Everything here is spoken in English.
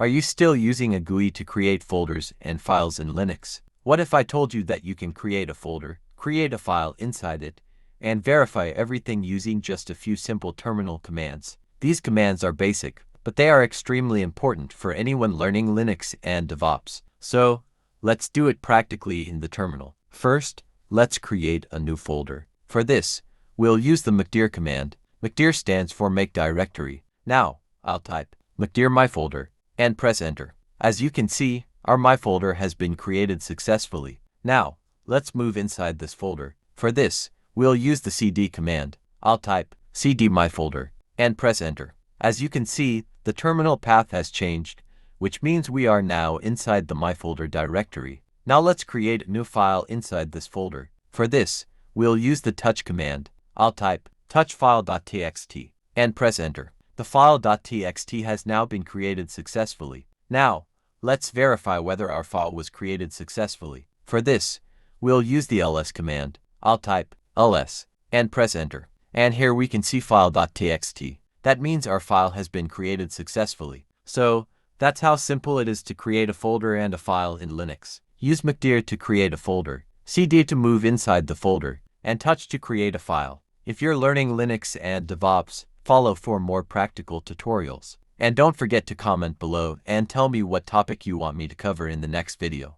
Are you still using a GUI to create folders and files in Linux? What if I told you that you can create a folder, create a file inside it, and verify everything using just a few simple terminal commands? These commands are basic, but they are extremely important for anyone learning Linux and DevOps. So, let's do it practically in the terminal. First, let's create a new folder. For this, we'll use the Mkdir command. Mkdir stands for make directory. Now, I'll type Mkdir my folder and press enter. As you can see, our my folder has been created successfully. Now, let's move inside this folder. For this, we'll use the cd command. I'll type cd my folder and press enter. As you can see, the terminal path has changed, which means we are now inside the my folder directory. Now let's create a new file inside this folder. For this, we'll use the touch command. I'll type touchfile.txt and press enter. The file.txt has now been created successfully. Now, let's verify whether our file was created successfully. For this, we'll use the ls command. I'll type ls and press enter. And here we can see file.txt. That means our file has been created successfully. So, that's how simple it is to create a folder and a file in Linux. Use Mkdir to create a folder, cd to move inside the folder, and touch to create a file. If you're learning Linux and DevOps, follow for more practical tutorials. And don't forget to comment below and tell me what topic you want me to cover in the next video.